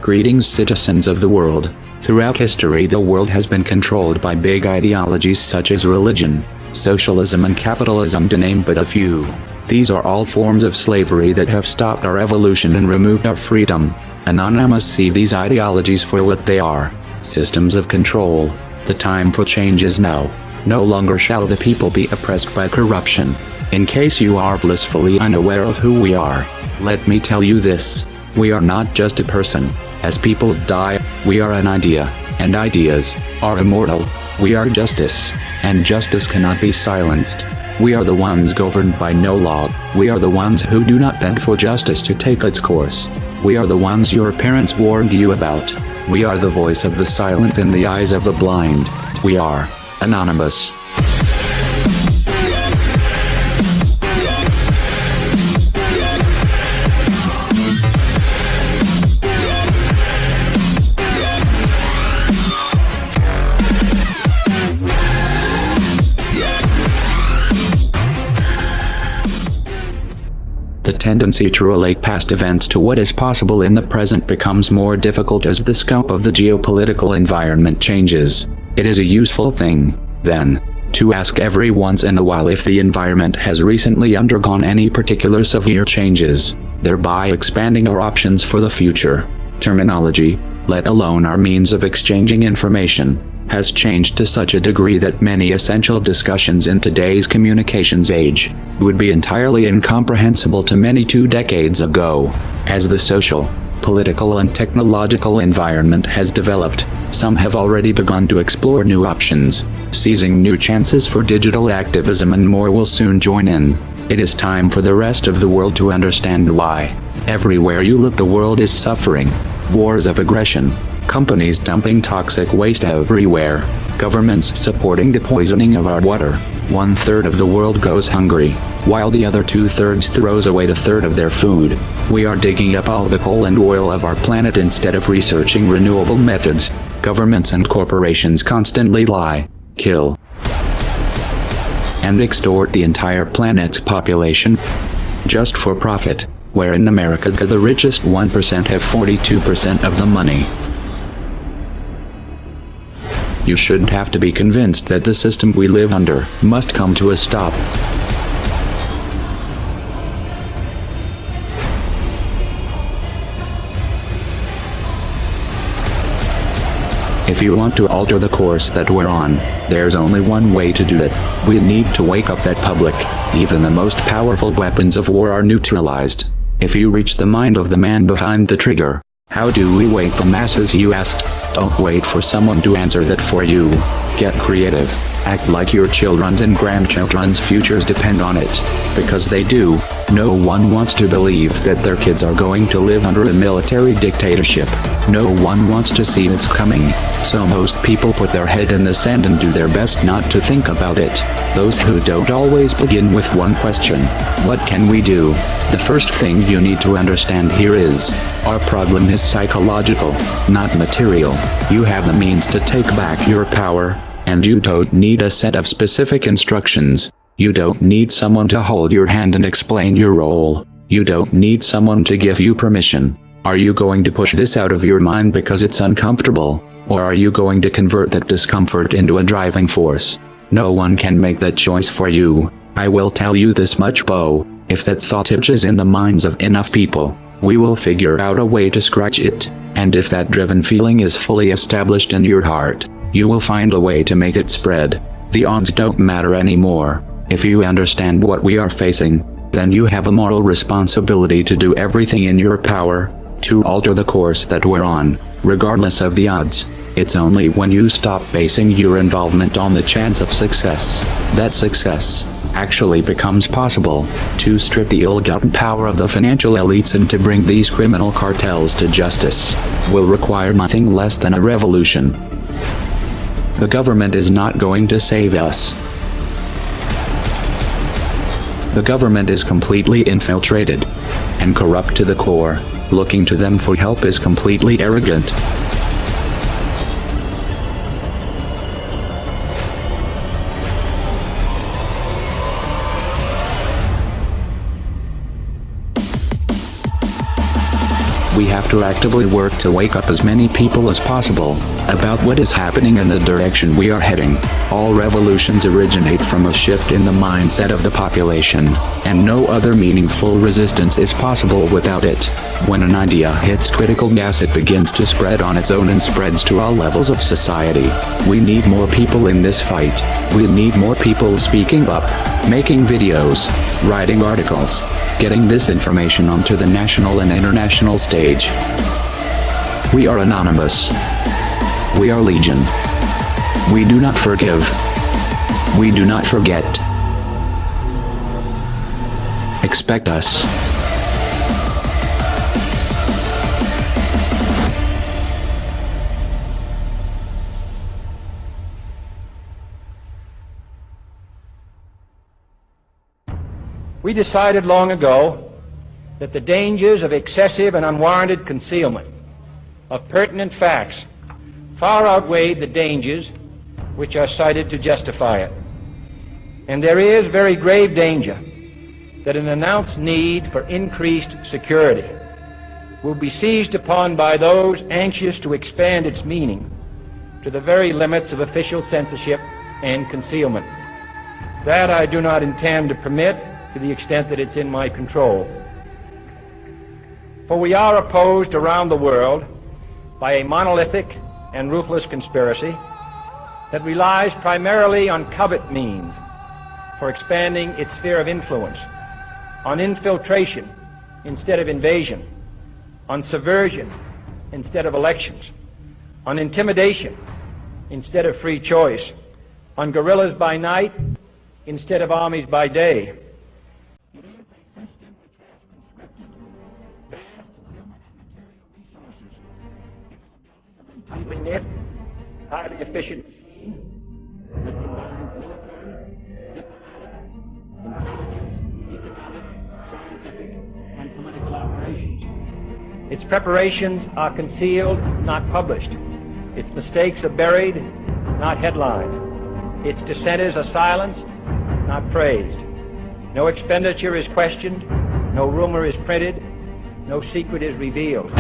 Greetings, citizens of the world. Throughout history, the world has been controlled by big ideologies such as religion, socialism and capitalism, to name but a few. These are all forms of slavery that have stopped our evolution and removed our freedom. Anonymous see these ideologies for what they are: systems of control. The time for change is now. No longer shall the people be oppressed by corruption. In case you are blissfully unaware of who we are, let me tell you this: we are not just a person. As people die, we are an idea, and ideas are immortal. We are justice, and justice cannot be silenced. We are the ones governed by no law. We are the ones who do not beg for justice to take its course. We are the ones your parents warned you about. We are the voice of the silent in the eyes of the blind. We are Anonymous. The tendency to relate past events to what is possible in the present becomes more difficult as the scope of the geopolitical environment changes. It is a useful thing, then, to ask every once in a while if the environment has recently undergone any particular severe changes, thereby expanding our options for the future. Terminology, let alone our means of exchanging information, has changed to such a degree that many essential discussions in today's communications age would be entirely incomprehensible to many 2 decades ago. As the social, political and technological environment has developed, some have already begun to explore new options, seizing new chances for digital activism, and more will soon join in. It is time for the rest of the world to understand why. Everywhere you look, the world is suffering. Wars of aggression, companies dumping toxic waste everywhere, governments supporting the poisoning of our water. 1/3 of the world goes hungry, while the other 2/3 throws away 1/3 of their food. We are digging up all the coal and oil of our planet instead of researching renewable methods. Governments and corporations constantly lie, kill, and extort the entire planet's population, just for profit, where in America the richest 1% have 42% of the money. You shouldn't have to be convinced that the system we live under must come to a stop. If you want to alter the course that we're on, there's only one way to do it. We need to wake up that public. Even the most powerful weapons of war are neutralized if you reach the mind of the man behind the trigger. How do we wake the masses, you asked? Don't wait for someone to answer that for you. Get creative. Act like your children's and grandchildren's futures depend on it. Because they do. No one wants to believe that their kids are going to live under a military dictatorship. No one wants to see this coming. So most people put their head in the sand and do their best not to think about it. Those who don't always begin with one question: what can we do? The first thing you need to understand here is, our problem is psychological, not material. You have the means to take back your power, and you don't need a set of specific instructions. You don't need someone to hold your hand and explain your role. You don't need someone to give you permission. Are you going to push this out of your mind because it's uncomfortable? Or are you going to convert that discomfort into a driving force? No one can make that choice for you. I will tell you this much, Bo: if that thought itches in the minds of enough people, we will figure out a way to scratch it. And if that driven feeling is fully established in your heart, you will find a way to make it spread. The odds don't matter anymore. If you understand what we are facing, then you have a moral responsibility to do everything in your power to alter the course that we're on, regardless of the odds. It's only when you stop basing your involvement on the chance of success that success actually becomes possible. To strip the ill-gotten power of the financial elites and to bring these criminal cartels to justice will require nothing less than a revolution. The government is not going to save us. The government is completely infiltrated and corrupt to the core. Looking to them for help is completely arrogant. We have to actively work to wake up as many people as possible about what is happening and the direction we are heading. All revolutions originate from a shift in the mindset of the population, and no other meaningful resistance is possible without it. When an idea hits critical mass, it begins to spread on its own and spreads to all levels of society. We need more people in this fight. We need more people speaking up, making videos, writing articles, getting this information onto the national and international stage. We are anonymous. We are legion. We do not forgive. We do not forget. Expect us. We decided long ago that the dangers of excessive and unwarranted concealment of pertinent facts far outweighed the dangers which are cited to justify it. And there is very grave danger that an announced need for increased security will be seized upon by those anxious to expand its meaning to the very limits of official censorship and concealment. That I do not intend to permit to the extent that it's in my control. For we are opposed around the world by a monolithic and ruthless conspiracy that relies primarily on covert means for expanding its sphere of influence, on infiltration instead of invasion, on subversion instead of elections, on intimidation instead of free choice, on guerrillas by night instead of armies by day. Knit, highly efficient machine that combines military, diplomatic, intelligence, economic, scientific, and political operations. Its preparations are concealed, not published. Its mistakes are buried, not headlined. Its dissenters are silenced, not praised. No expenditure is questioned, no rumor is printed, no secret is revealed.